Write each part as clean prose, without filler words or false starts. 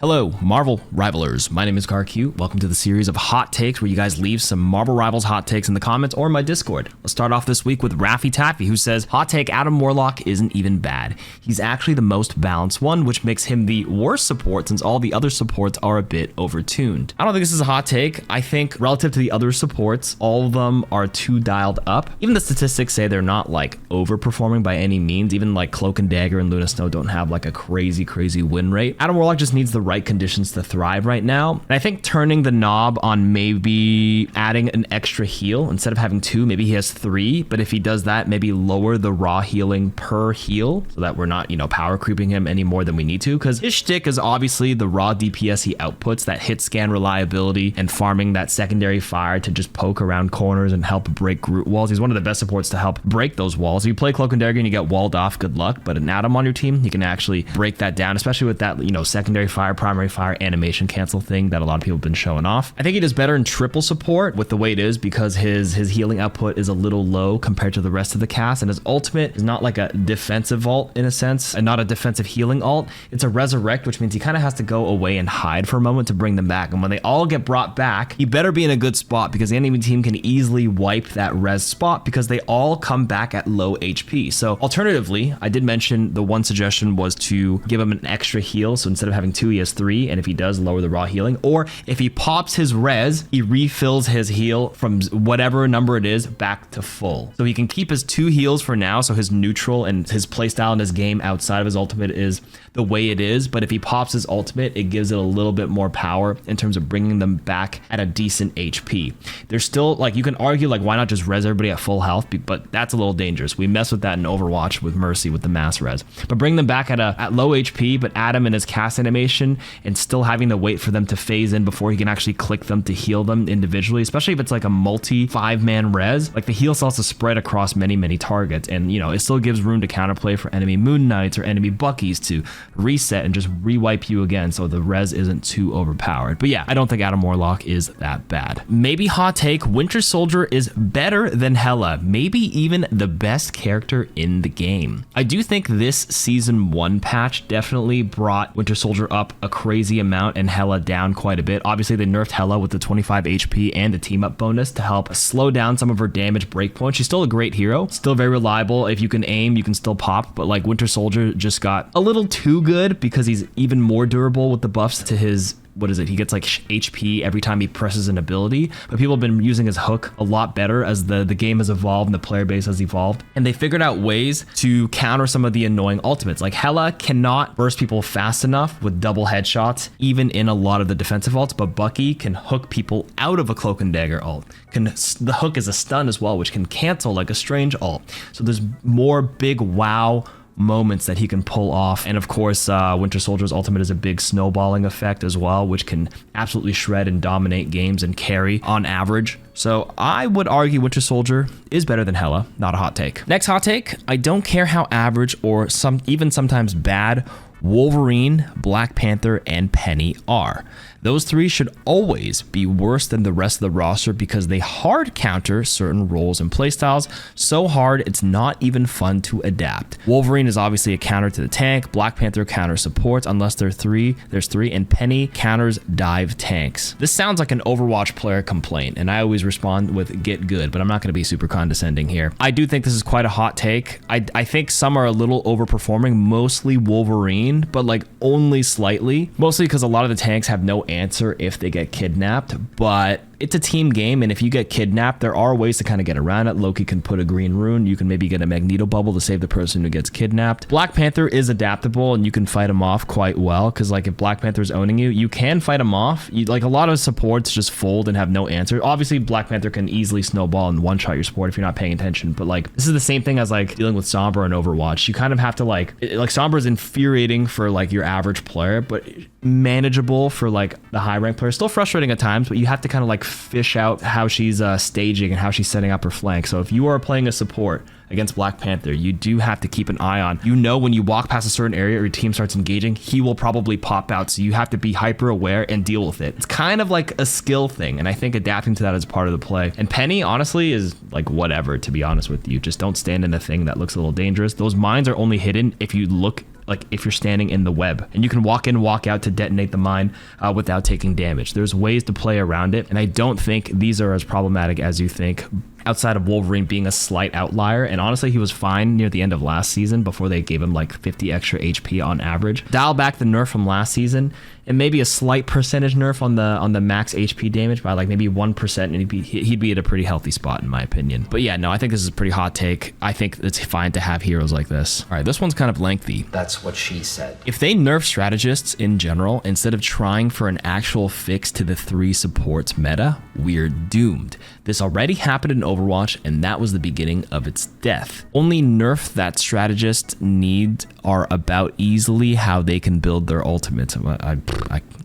Hello, Marvel Rivalers. My name is KarQ. Welcome to the series of hot takes where you guys leave some Marvel Rivals hot takes in the comments or in my Discord. Let's start off this week with Raffy Taffy, who says, hot take, Adam Warlock isn't even bad. He's actually the most balanced one, which makes him the worst support since all the other supports are a bit overtuned. I don't think this is a hot take. I think relative to the other supports, all of them are too dialed up. Even the statistics say they're not like overperforming by any means. Even like Cloak and Dagger and Luna Snow don't have like a crazy win rate. Adam Warlock just needs the right conditions to thrive right now. And I think turning the knob on maybe adding an extra heal instead of having 2, maybe he has 3. But if he does that, maybe lower the raw healing per heal so that we're not, power creeping him any more than we need to. Because his shtick is obviously the raw DPS he outputs, that hit scan reliability and farming that secondary fire to just poke around corners and help break Groot walls. He's one of the best supports to help break those walls. If you play Cloak and Dagger and you get walled off, good luck. But an Adam on your team, he can actually break that down, especially with that, secondary fire, primary fire animation cancel thing that a lot of people have been showing off. I think he does better in triple support with the way it is because his healing output is a little low compared to the rest of the cast, and his ultimate is not like a defensive ult in a sense and not a defensive healing ult. It's a resurrect, which means he kind of has to go away and hide for a moment to bring them back. And when they all get brought back, he better be in a good spot because the enemy team can easily wipe that res spot because they all come back at low HP. So alternatively, I did mention the one suggestion was to give him an extra heal. So instead of having 2, he has 3. And if he does, lower the raw healing. Or if he pops his res, he refills his heal from whatever number it is back to full. So he can keep his 2 heals for now. So his neutral and his playstyle in his game outside of his ultimate is the way it is. But if he pops his ultimate, it gives it a little bit more power in terms of bringing them back at a decent HP. There's still, you can argue, why not just res everybody at full health? But that's a little dangerous. We mess with that in Overwatch with Mercy with the mass res. But bring them back at low HP, but add him in his cast animation and still having to wait for them to phase in before he can actually click them to heal them individually, especially if it's like a multi 5-man res. The heal cells to spread across many targets, and it still gives room to counterplay for enemy Moon Knights or enemy Buckies to reset and just re-wipe you again so the res isn't too overpowered. But yeah, I don't think Adam Warlock is that bad. Maybe hot take, Winter Soldier is better than Hela, maybe even the best character in the game. I do think this season 1 patch definitely brought Winter Soldier up a crazy amount and Hela down quite a bit. Obviously, they nerfed Hela with the 25 HP and the team up bonus to help slow down some of her damage breakpoints. She's still a great hero, still very reliable. If you can aim, you can still pop, but Winter Soldier just got a little too good because he's even more durable with the buffs to his, he gets HP every time he presses an ability, but people have been using his hook a lot better as the game has evolved and the player base has evolved, and they figured out ways to counter some of the annoying ultimates. Hela cannot burst people fast enough with double headshots, even in a lot of the defensive ults, but Bucky can hook people out of a Cloak and Dagger ult. The hook is a stun as well, which can cancel like a strange ult. So there's more big wow moments that he can pull off. And of course, Winter Soldier's ultimate is a big snowballing effect as well, which can absolutely shred and dominate games and carry on average. So I would argue Winter Soldier is better than Hela. Not a hot take. Next hot take, I don't care how average or even sometimes bad Wolverine, Black Panther, and Peni are. Those 3 should always be worse than the rest of the roster because they hard counter certain roles and playstyles so hard it's not even fun to adapt. Wolverine is obviously a counter to the tank, Black Panther counter supports unless there's 3, and Peni counters dive tanks. This sounds like an Overwatch player complaint, and I always respond with get good, but I'm not going to be super condescending here. I do think this is quite a hot take. I think some are a little overperforming, mostly Wolverine, but only slightly, mostly because a lot of the tanks have no answer if they get kidnapped, but it's a team game, and if you get kidnapped, there are ways to kind of get around it. Loki can put a green rune. You can maybe get a Magneto bubble to save the person who gets kidnapped. Black Panther is adaptable, and you can fight him off quite well, because if Black Panther's owning you, you can fight him off. A lot of supports just fold and have no answer. Obviously, Black Panther can easily snowball and one-shot your support if you're not paying attention, but this is the same thing as dealing with Sombra in Overwatch. You kind of have to Sombra is infuriating for your average player, but manageable for the high rank player. Still frustrating at times, but you have to kind of fish out how she's staging and how she's setting up her flank. So if you are playing a support against Black Panther, you do have to keep an eye on, when you walk past a certain area or your team starts engaging, he will probably pop out. So you have to be hyper aware and deal with it. It's kind of like a skill thing, and I think adapting to that is part of the play. And Peni honestly is whatever, to be honest with you. Just don't stand in a thing that looks a little dangerous. Those mines are only hidden if you look like if you're standing in the web, and you can walk in, walk out to detonate the mine without taking damage. There's ways to play around it, and I don't think these are as problematic as you think, outside of Wolverine being a slight outlier. And honestly, he was fine near the end of last season before they gave him like 50 extra HP on average. Dial back the nerf from last season and maybe a slight percentage nerf on the max HP damage by like maybe 1%, and he'd be at a pretty healthy spot in my opinion. But yeah, no, I think this is a pretty hot take. I think it's fine to have heroes like this. All right, this one's kind of lengthy. That's what she said. If they nerf strategists in general, instead of trying for an actual fix to the 3 supports meta, we're doomed. This already happened in Overwatch, and that was the beginning of its death. Only nerf that strategists need are about easily how they can build their ultimates.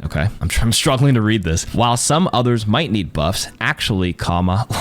Okay, I'm struggling to read this. While some others might need buffs, actually,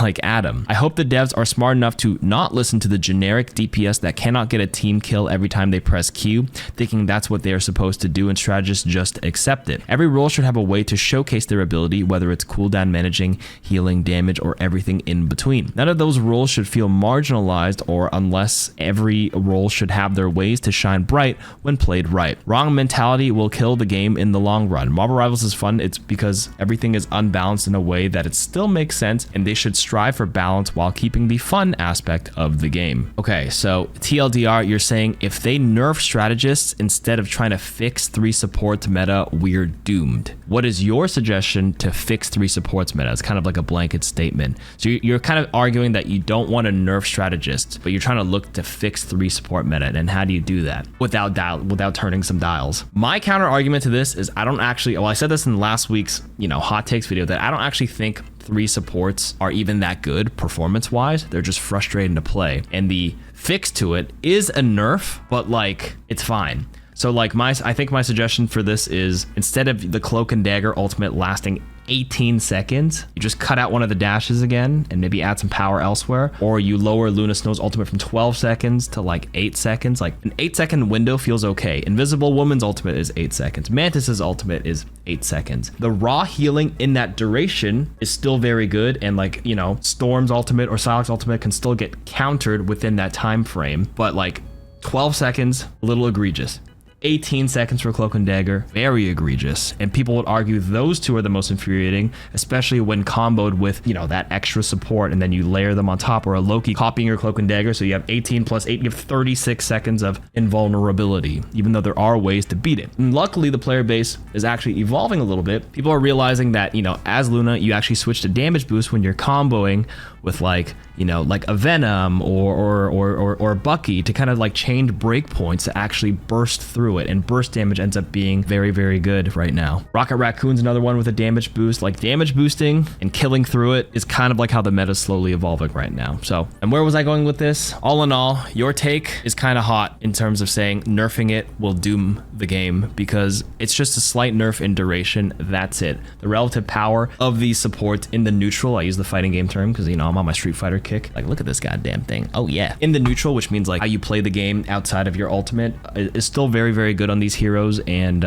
like Adam. I hope the devs are smart enough to not listen to the generic DPS that cannot get a team kill every time they press Q, thinking that's what they are supposed to do, and strategists just accept it. Every role should have a way to showcase their ability, whether it's cooldown managing, healing, damage, or everything in between. None of those roles should feel marginalized, or unless every role should have their ways to shine bright when played right. Wrong mentality will kill the game in the long run. Marvel Rivals is fun. It's because everything is unbalanced in a way that it still makes sense, and they should strive for balance while keeping the fun aspect of the game. Okay, so TLDR, you're saying if they nerf strategists instead of trying to fix 3 supports meta, we're doomed. What is your suggestion to fix 3 supports meta? It's kind of like a blanket statement. So you're kind of arguing that you don't want to nerf strategists, but you're trying to look to fix 3 support meta. And how do you do that without turning some dials? My counter argument to this is I don't actually, well, I said this in last week's, hot takes video, that I don't actually think 3 supports are even that good performance wise. They're just frustrating to play. And the fix to it is a nerf, but like it's fine. So like I think my suggestion for this is, instead of the Cloak and Dagger ultimate lasting 18 seconds, you just cut out one of the dashes again and maybe add some power elsewhere, or you lower Luna Snow's ultimate from 12 seconds to like 8 seconds. Like an 8-second window feels okay. Invisible Woman's ultimate is 8 seconds. Mantis's ultimate is 8 seconds. The raw healing in that duration is still very good, and like, Storm's ultimate or Psylocke's ultimate can still get countered within that time frame, but like 12 seconds, a little egregious. 18 seconds for Cloak and Dagger, very egregious. And people would argue those 2 are the most infuriating, especially when comboed with, that extra support, and then you layer them on top, or a Loki copying your Cloak and Dagger, so you have 18 plus 8, you have 36 seconds of invulnerability, even though there are ways to beat it. And luckily, the player base is actually evolving a little bit. People are realizing that, as Luna, you actually switch to damage boost when you're comboing with like a Venom or Bucky, to kind of like change breakpoints to actually burst through it, and burst damage ends up being very, very good right now. Rocket Raccoon's another one with a damage boost. Like, damage boosting and killing through it is kind of like how the meta's slowly evolving right now. So, and where was I going with this? All in all, your take is kind of hot in terms of saying nerfing it will doom the game, because it's just a slight nerf in duration. That's it. The relative power of these supports in the neutral, I use the fighting game term because, I'm on my Street Fighter kick. Like, look at this goddamn thing. Oh yeah. In the neutral, which means like how you play the game outside of your ultimate, is still very, very good on these heroes. And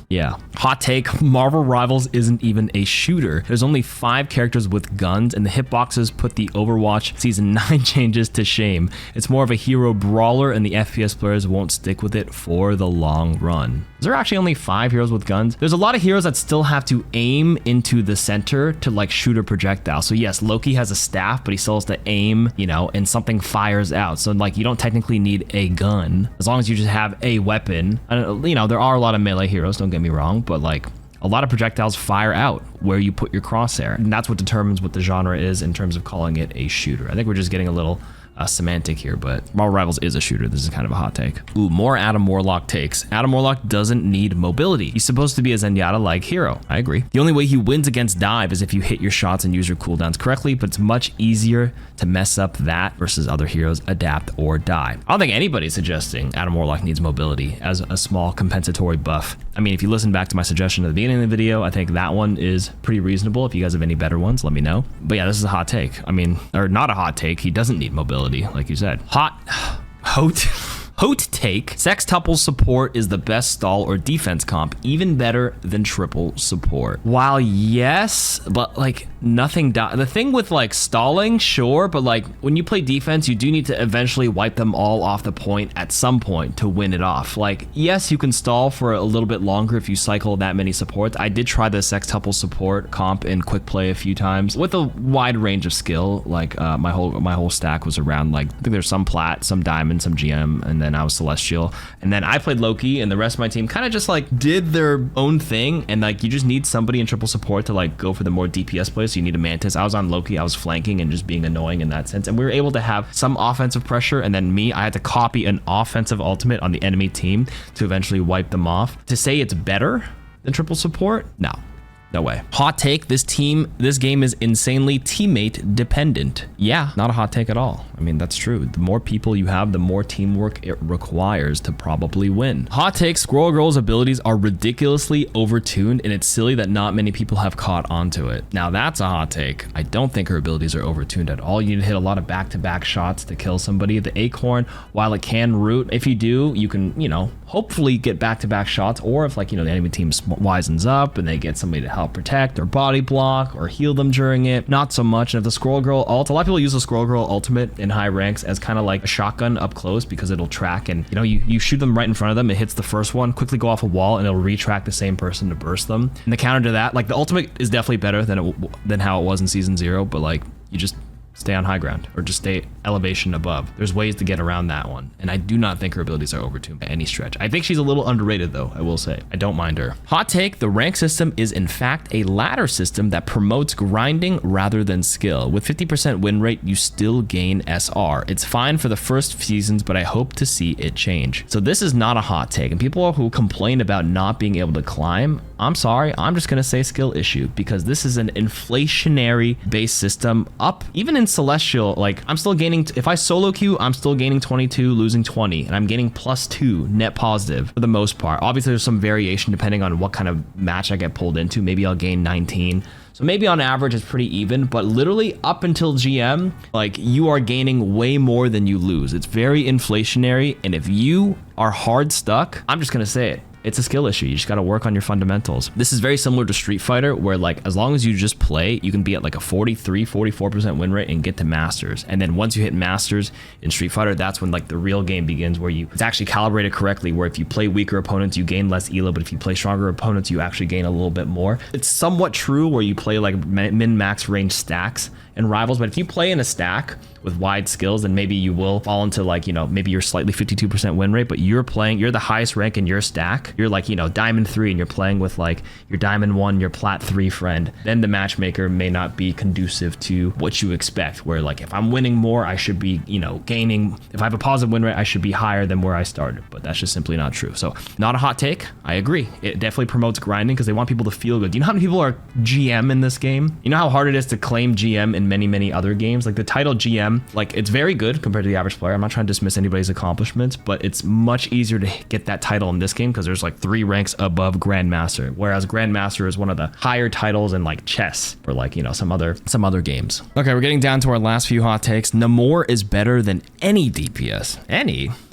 yeah, hot take, Marvel Rivals isn't even a shooter. There's only 5 characters with guns, and the hitboxes put the Overwatch Season 9 changes to shame. It's more of a hero brawler, and the FPS players won't stick with it for the long run. Is there actually only 5 heroes with guns? There's a lot of heroes that still have to aim into the center to like shoot a projectile. So yes, Loki has a staff, but he still has to aim, and something fires out. So like, you don't technically need a gun as long as you just have a weapon. There are a lot of melee heroes, don't get me wrong, but like, a lot of projectiles fire out where you put your crosshair, and that's what determines what the genre is in terms of calling it a shooter. I think we're just getting a little semantic here, but Marvel Rivals is a shooter. This is kind of a hot take. Ooh, more Adam Warlock takes. Adam Warlock doesn't need mobility. He's supposed to be a Zenyatta-like hero. I agree. The only way he wins against dive is if you hit your shots and use your cooldowns correctly, but it's much easier to mess up that versus other heroes adapt or die. I don't think anybody's suggesting Adam Warlock needs mobility as a small compensatory buff. I mean, if you listen back to my suggestion at the beginning of the video, I think that one is pretty reasonable. If you guys have any better ones, let me know. But yeah, this is a hot take. I mean, or not a hot take. He doesn't need mobility, like you said. Hot take, sextuple support is the best stall or defense comp, even better than triple support. While yes, but like nothing, the thing with like stalling, sure, but like when you play defense, you do need to eventually wipe them all off the point at some point to win it off. Like, yes, you can stall for a little bit longer if you cycle that many supports. I did try the sextuple support comp in quick play a few times with a wide range of skill. Like my whole stack was around, like, I think there's some plat, some diamond, some GM, and then I was celestial, and then I played Loki, and the rest of my team kind of just like did their own thing. And like you just need somebody in triple support to like go for the more DPS plays. So you need a mantis. I was on Loki, I was flanking and just being annoying in that sense, and we were able to have some offensive pressure. And then me, I had to copy an offensive ultimate on the enemy team to eventually wipe them off. To say it's better than triple support, no way. Hot take, this game is insanely teammate dependent. Yeah, not a hot take at all. I mean, that's true. The more people you have, the more teamwork it requires to probably win. Hot take, Squirrel Girl's abilities are ridiculously overtuned, and it's silly that not many people have caught onto it. Now that's a hot take. I don't think her abilities are overtuned at all. You need to hit a lot of back-to-back shots to kill somebody. The acorn, while it can root, if you do, you can, you know, hopefully get back-to-back shots, or if like, you know, the enemy team wisens up and they get somebody to help protect or body block or heal them during it, not so much. And if the Squirrel Girl ult, a lot of people use the Squirrel Girl ultimate in high ranks as kind of like a shotgun up close, because it'll track, and you know, you shoot them right in front of them, it hits the first one, quickly go off a wall, and it'll retrack the same person to burst them. And the counter to that, like the ultimate is definitely better than how it was in season 0, but like you just stay on high ground or just stay elevation above. There's ways to get around that one, and I do not think her abilities are overtuned by any stretch. I think she's a little underrated though, I will say. I don't mind her. Hot take, the rank system is in fact a ladder system that promotes grinding rather than skill. With 50% win rate, you still gain SR. It's fine for the first seasons, but I hope to see it change. So this is not a hot take, and people who complain about not being able to climb, I'm sorry, I'm just gonna say skill issue, because this is an inflationary base system up. Even in Celestial, like I'm still gaining, if I solo queue, I'm still gaining 22, losing 20, and I'm getting +2 net positive for the most part. Obviously there's some variation depending on what kind of match I get pulled into. Maybe I'll gain 19. So maybe on average it's pretty even, but literally up until GM, like you are gaining way more than you lose. It's very inflationary, and if you are hard stuck, I'm just gonna say it, it's a skill issue. You just got to work on your fundamentals. This is very similar to Street Fighter, where like as long as you just play, you can be at like a 44% win rate and get to Masters. And then once you hit Masters in Street Fighter, that's when like the real game begins, where it's actually calibrated correctly, where if you play weaker opponents, you gain less ELO, but if you play stronger opponents, you actually gain a little bit more. It's somewhat true where you play like min-max range stacks and Rivals, but if you play in a stack with wide skills, then maybe you will fall into like, you know, maybe you're slightly 52% win rate, but you're the highest rank in your stack. You're like, you know, Diamond 3, and you're playing with like your Diamond 1, your Plat 3 friend. Then the matchmaker may not be conducive to what you expect, where like if I'm winning more, I should be, you know, gaining. If I have a positive win rate, I should be higher than where I started, but that's just simply not true. So not a hot take. I agree. It definitely promotes grinding because they want people to feel good. Do you know how many people are GM in this game? You know how hard it is to claim GM in many other games? Like the title GM, like it's very good compared to the average player. I'm not trying to dismiss anybody's accomplishments, but it's much easier to get that title in this game because there's like 3 ranks above Grandmaster, whereas Grandmaster is one of the higher titles in like chess or like, you know, some other games. Okay, we're getting down to our last few hot takes. Namor is better than any DPS.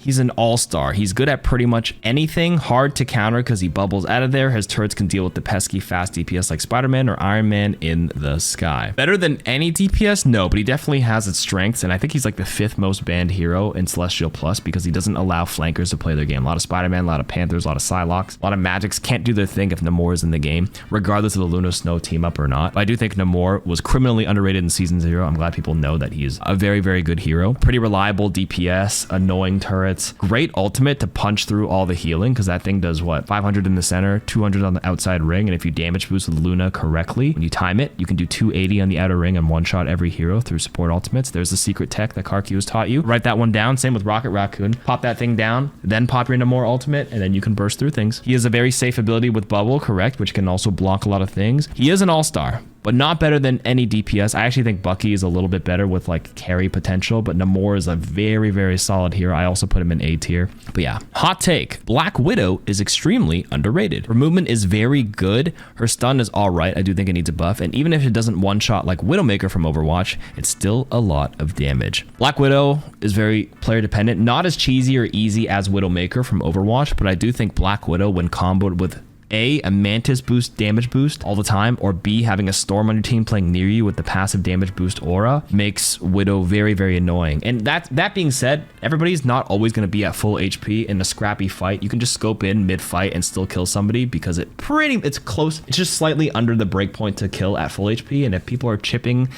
He's an all-star. He's good at pretty much anything. Hard to counter because he bubbles out of there. His turrets can deal with the pesky fast DPS like Spider-Man or Iron Man in the sky. Better than any DPS? No, but he definitely has its strengths, and I think he's like the 5th most banned hero in Celestial Plus because he doesn't allow flankers to play their game. A lot of Spider-Man, a lot of Panthers, a lot of Psylocks, a lot of Magics can't do their thing if Namor is in the game, regardless of the Luna Snow team up or not. But I do think Namor was criminally underrated in Season 0. I'm glad people know that he's a very, very good hero. Pretty reliable DPS, annoying turrets, great ultimate to punch through all the healing because that thing does what, 500 in the center, 200 on the outside ring, and if you damage boost with Luna correctly, when you time it, you can do 280 on the outer ring and one-shot every hero through support ultimates. There's the secret tech that KarQ has taught you. Write that one down. Same with Rocket Raccoon. Pop that thing down, then pop your Namor ultimate, and then you can burst through things. He has a very safe ability with Bubble, correct, which can also block a lot of things. He is an all-star. but not better than any DPS. I actually think Bucky is a little bit better with like carry potential, but Namor is a very, very solid hero. I also put him in A tier. But yeah, hot take. Black Widow is extremely underrated. Her movement is very good. Her stun is all right. I do think it needs a buff. And even if it doesn't one-shot like Widowmaker from Overwatch, it's still a lot of damage. Black Widow is very player dependent, not as cheesy or easy as Widowmaker from Overwatch, but I do think Black Widow, when comboed with a Mantis boost damage boost all the time, or B, having a Storm on your team playing near you with the passive damage boost aura, makes Widow very, very annoying. And that being said, everybody's not always going to be at full HP in a scrappy fight. You can just scope in mid-fight and still kill somebody because it's close. It's just slightly under the breakpoint to kill at full HP. And if people are taking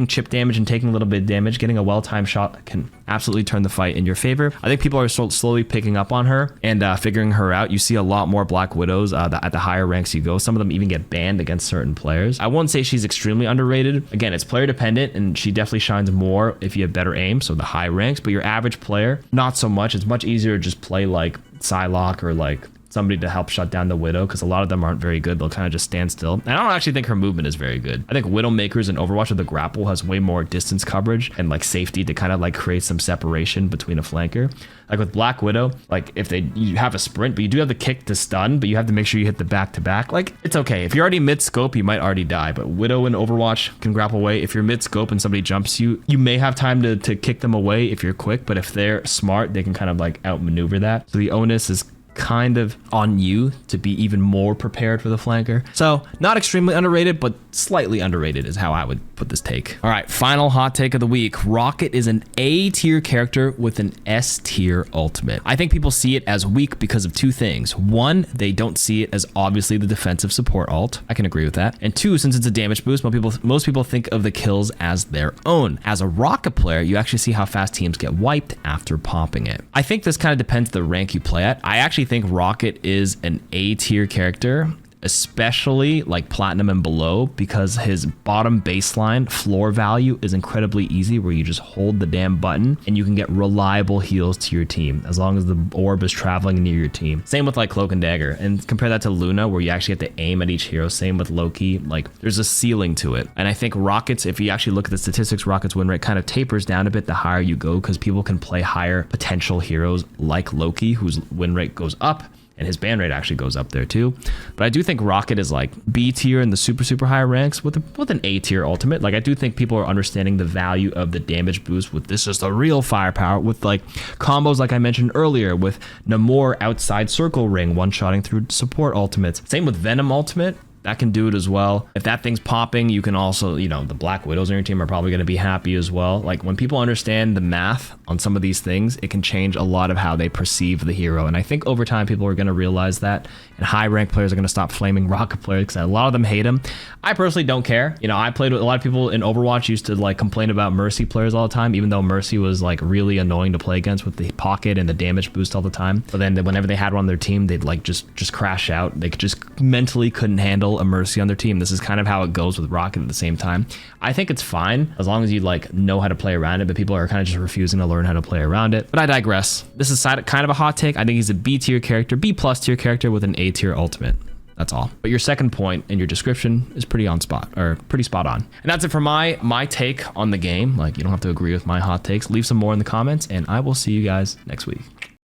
chip damage and taking a little bit of damage, getting a well-timed shot can absolutely turn the fight in your favor. I think people are slowly picking up on her and figuring her out. You see a lot more Black Widows at the higher ranks you go. Some of them even get banned against certain players. I won't say she's extremely underrated. Again, it's player dependent, and she definitely shines more if you have better aim, so the high ranks, but your average player, not so much. It's much easier to just play like Psylocke or like somebody to help shut down the Widow, because a lot of them aren't very good. They'll kind of just stand still. And I don't actually think her movement is very good. I think Widowmakers in Overwatch with the grapple has way more distance coverage and like safety to kind of like create some separation between a flanker. Like with Black Widow, like if you have a sprint, but you do have the kick to stun, but you have to make sure you hit the back to back. Like it's okay. If you're already mid scope, you might already die, but Widow in Overwatch can grapple away. If you're mid scope and somebody jumps you, you may have time to kick them away if you're quick, but if they're smart, they can kind of like outmaneuver that. So the onus is kind of on you to be even more prepared for the flanker. So not extremely underrated, but slightly underrated is how I would put this take. All right, final hot take of the week. Rocket is an A tier character with an S tier ultimate. I think people see it as weak because of two things. One, they don't see it as obviously the defensive support ult. I can agree with that. And two, since it's a damage boost, most people think of the kills as their own. As a Rocket player, you actually see how fast teams get wiped after popping it. I think this kind of depends the rank you play at. I actually think Rocket is an A tier character, especially like platinum and below, because his bottom baseline floor value is incredibly easy, where you just hold the damn button and you can get reliable heals to your team as long as the orb is traveling near your team. Same with like Cloak and Dagger, and compare that to Luna, where you actually have to aim at each hero. Same with Loki. Like there's a ceiling to it. And I think Rockets, if you actually look at the statistics, Rockets win rate kind of tapers down a bit the higher you go, because people can play higher potential heroes like Loki, whose win rate goes up, and his ban rate actually goes up there too. But I do think Rocket is like B tier in the super high ranks with an A tier ultimate. Like I do think people are understanding the value of the damage boost with this is the real firepower, with like combos like I mentioned earlier, with Namor outside circle ring one-shotting through support ultimates. Same with Venom ultimate. That can do it as well. If that thing's popping, you can also, the Black Widows on your team are probably going to be happy as well. Like when people understand the math on some of these things, it can change a lot of how they perceive the hero. And I think over time, people are going to realize that, and high rank players are going to stop flaming Rocket players because a lot of them hate him. I personally don't care. I played with a lot of people in Overwatch used to like complain about Mercy players all the time, even though Mercy was like really annoying to play against with the pocket and the damage boost all the time. But then whenever they had one on their team, they'd like just crash out. They just mentally couldn't handle a Mercy on their team. This is kind of how it goes with Rocket at the same time. I think it's fine as long as you like know how to play around it, but people are kind of just refusing to learn how to play around it. But I digress. This is kind of a hot take. I think he's a B tier character, B plus tier character with an A tier ultimate. That's all. But your second point in your description is pretty spot on. And that's it for my take on the game. Like, you don't have to agree with my hot takes. Leave some more in the comments, and I will see you guys next week.